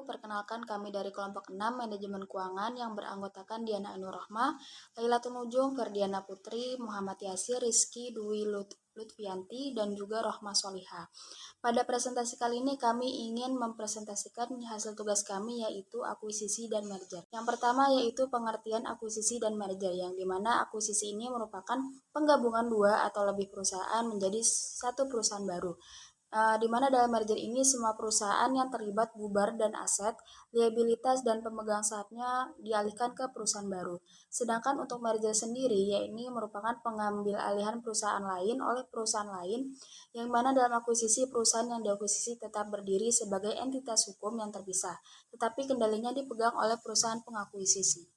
Perkenalkan kami dari kelompok 6 Manajemen Keuangan yang beranggotakan Diana Ainurrohmah, Lailatul Nujum, Ferdiana Putri, Muhammad Yasir, Rizky, Dwi Lutfianti, dan juga Rohmah Solihah. Pada presentasi kali ini kami ingin mempresentasikan hasil tugas kami yaitu akuisisi dan merger. Yang pertama yaitu pengertian akuisisi dan merger, yang dimana akuisisi ini merupakan penggabungan dua atau lebih perusahaan menjadi satu perusahaan baru. Di mana dalam merger ini semua perusahaan yang terlibat bubar dan aset, liabilitas dan pemegang sahamnya dialihkan ke perusahaan baru. Sedangkan untuk merger sendiri, yaitu merupakan pengambil alihan perusahaan lain oleh perusahaan lain, yang mana dalam akuisisi perusahaan yang diakuisisi tetap berdiri sebagai entitas hukum yang terpisah, tetapi kendalinya dipegang oleh perusahaan pengakuisisi.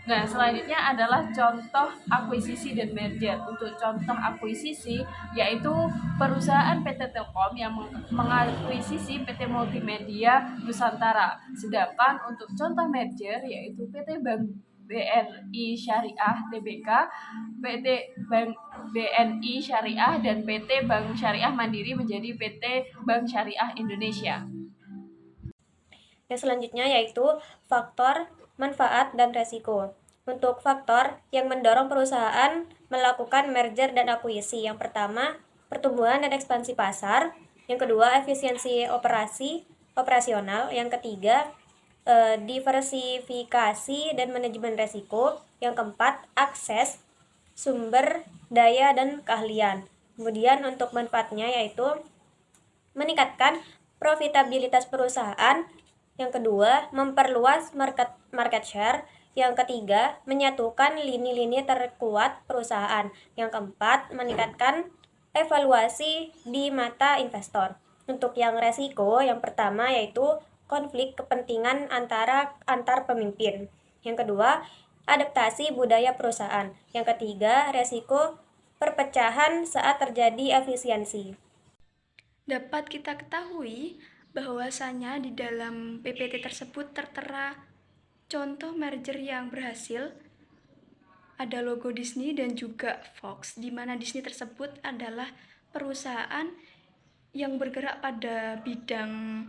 Nah, selanjutnya adalah contoh akuisisi dan merger. Untuk contoh akuisisi, yaitu perusahaan PT Telkom yang mengakuisisi PT Multimedia Nusantara. Sedangkan untuk contoh merger, yaitu PT Bank BNI Syariah Tbk, PT Bank BNI Syariah, dan PT Bank Syariah Mandiri menjadi PT Bank Syariah Indonesia. Yang selanjutnya yaitu faktor, manfaat, dan resiko. Untuk faktor yang mendorong perusahaan melakukan merger dan akuisisi. Yang pertama, pertumbuhan dan ekspansi pasar. Yang kedua, efisiensi operasional. Yang ketiga, diversifikasi dan manajemen resiko. Yang keempat, akses sumber daya dan keahlian. Kemudian untuk manfaatnya yaitu meningkatkan profitabilitas perusahaan. Yang kedua, memperluas market share. Yang ketiga, menyatukan lini-lini terkuat perusahaan. Yang keempat, meningkatkan evaluasi di mata investor. Untuk yang resiko, yang pertama yaitu konflik kepentingan antar pemimpin. Yang kedua, adaptasi budaya perusahaan. Yang ketiga, resiko perpecahan saat terjadi efisiensi. Dapat kita ketahui bahwasanya di dalam PPT tersebut tertera contoh merger yang berhasil. Ada logo Disney dan juga Fox, di mana Disney tersebut adalah perusahaan yang bergerak pada bidang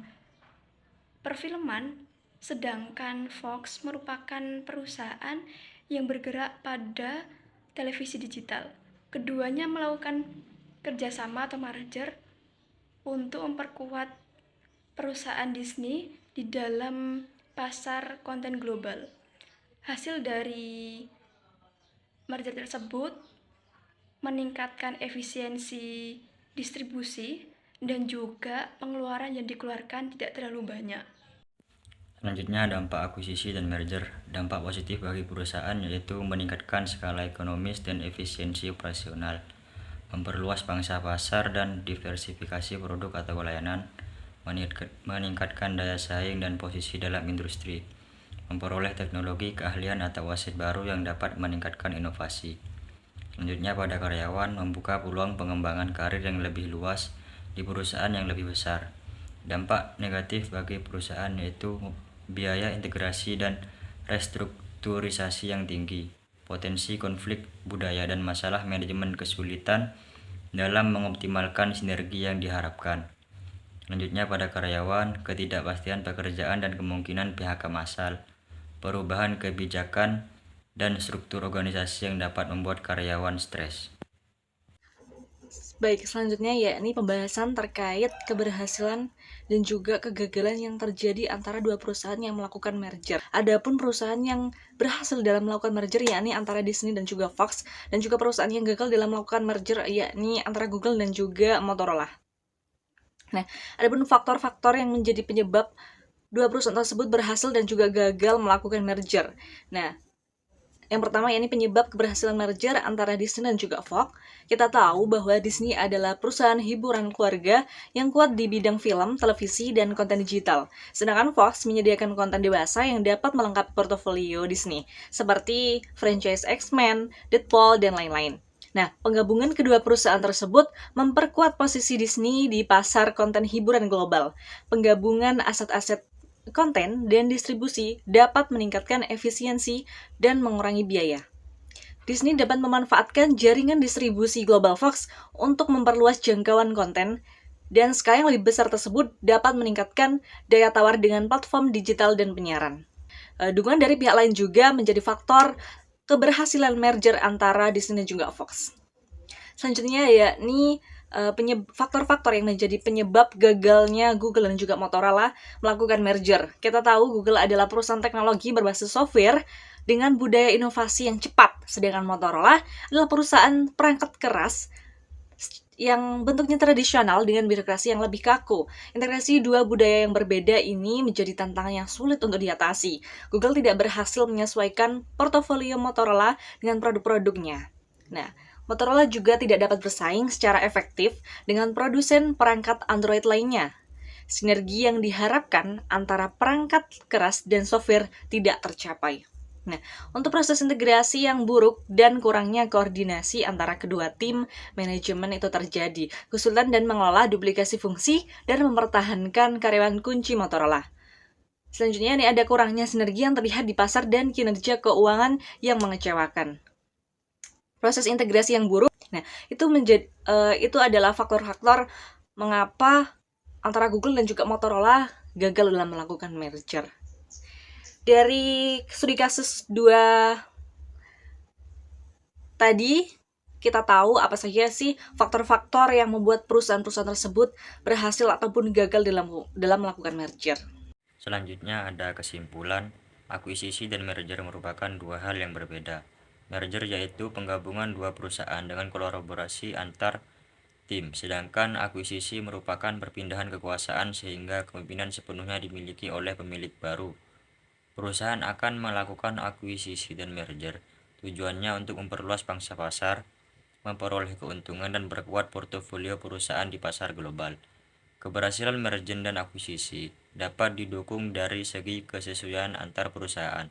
perfilman, sedangkan Fox merupakan perusahaan yang bergerak pada televisi digital. Keduanya melakukan kerjasama atau merger untuk memperkuat perusahaan Disney di dalam pasar konten global. Hasil dari merger tersebut meningkatkan efisiensi distribusi dan juga pengeluaran yang dikeluarkan tidak terlalu banyak. Selanjutnya, dampak akuisisi dan merger. Dampak positif bagi perusahaan yaitu meningkatkan skala ekonomis dan efisiensi operasional, memperluas pangsa pasar dan diversifikasi produk atau layanan, meningkatkan daya saing dan posisi dalam industri, memperoleh teknologi, keahlian atau aset baru yang dapat meningkatkan inovasi. Selanjutnya, pada karyawan, membuka peluang pengembangan karir yang lebih luas di perusahaan yang lebih besar. Dampak negatif bagi perusahaan yaitu biaya integrasi dan restrukturisasi yang tinggi, potensi konflik budaya dan masalah manajemen, kesulitan dalam mengoptimalkan sinergi yang diharapkan. Selanjutnya, pada karyawan, ketidakpastian pekerjaan dan kemungkinan PHK massal, perubahan kebijakan dan struktur organisasi yang dapat membuat karyawan stres. Baik, selanjutnya yakni pembahasan terkait keberhasilan dan juga kegagalan yang terjadi antara dua perusahaan yang melakukan merger. Adapun perusahaan yang berhasil dalam melakukan merger yakni antara Disney dan juga Fox, dan juga perusahaan yang gagal dalam melakukan merger yakni antara Google dan juga Motorola. Nah, adapun faktor-faktor yang menjadi penyebab dua perusahaan tersebut berhasil dan juga gagal melakukan merger. Nah, yang pertama yakni penyebab keberhasilan merger antara Disney dan juga Fox. Kita tahu bahwa Disney adalah perusahaan hiburan keluarga yang kuat di bidang film, televisi, dan konten digital. Sedangkan Fox menyediakan konten dewasa yang dapat melengkapi portofolio Disney, seperti franchise X-Men, Deadpool, dan lain-lain. Nah, penggabungan kedua perusahaan tersebut memperkuat posisi Disney di pasar konten hiburan global. Penggabungan aset-aset konten dan distribusi dapat meningkatkan efisiensi dan mengurangi biaya. Disney dapat memanfaatkan jaringan distribusi Global Fox untuk memperluas jangkauan konten dan skala yang lebih besar tersebut dapat meningkatkan daya tawar dengan platform digital dan penyiaran. Dukungan dari pihak lain juga menjadi faktor keberhasilan merger antara Disney dan juga Fox. Selanjutnya yakni faktor-faktor yang menjadi penyebab gagalnya Google dan juga Motorola melakukan merger. Kita tahu Google adalah perusahaan teknologi berbasis software dengan budaya inovasi yang cepat, sedangkan Motorola adalah perusahaan perangkat keras yang bentuknya tradisional dengan birokrasi yang lebih kaku. Integrasi dua budaya yang berbeda ini menjadi tantangan yang sulit untuk diatasi. Google tidak berhasil menyesuaikan portofolio Motorola dengan produk-produknya. Nah, Motorola juga tidak dapat bersaing secara efektif dengan produsen perangkat Android lainnya. Sinergi yang diharapkan antara perangkat keras dan software tidak tercapai. Nah, untuk proses integrasi yang buruk dan kurangnya koordinasi antara kedua tim manajemen itu terjadi, kesulitan dan mengelola duplikasi fungsi dan mempertahankan karyawan kunci Motorola. Selanjutnya ini ada kurangnya sinergi yang terlihat di pasar dan kinerja keuangan yang mengecewakan. Proses integrasi yang buruk, nah itu adalah faktor-faktor mengapa antara Google dan juga Motorola gagal dalam melakukan merger. Dari studi kasus 2 tadi, kita tahu apa saja sih faktor-faktor yang membuat perusahaan-perusahaan tersebut berhasil ataupun gagal dalam melakukan merger. Selanjutnya ada kesimpulan, akuisisi dan merger merupakan dua hal yang berbeda. Merger yaitu penggabungan dua perusahaan dengan kolaborasi antar tim, sedangkan akuisisi merupakan perpindahan kekuasaan sehingga kepemimpinan sepenuhnya dimiliki oleh pemilik baru. Perusahaan akan melakukan akuisisi dan merger, tujuannya untuk memperluas pangsa pasar, memperoleh keuntungan dan memperkuat portofolio perusahaan di pasar global. Keberhasilan merger dan akuisisi dapat didukung dari segi kesesuaian antar perusahaan.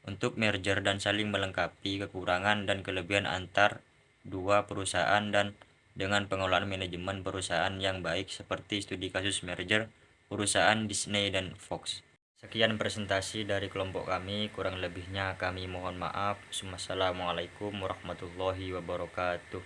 Untuk merger dan saling melengkapi kekurangan dan kelebihan antar dua perusahaan dan dengan pengelolaan manajemen perusahaan yang baik seperti studi kasus merger perusahaan Disney dan Fox. Sekian presentasi dari kelompok kami, kurang lebihnya kami mohon maaf. Wassalamualaikum warahmatullahi wabarakatuh.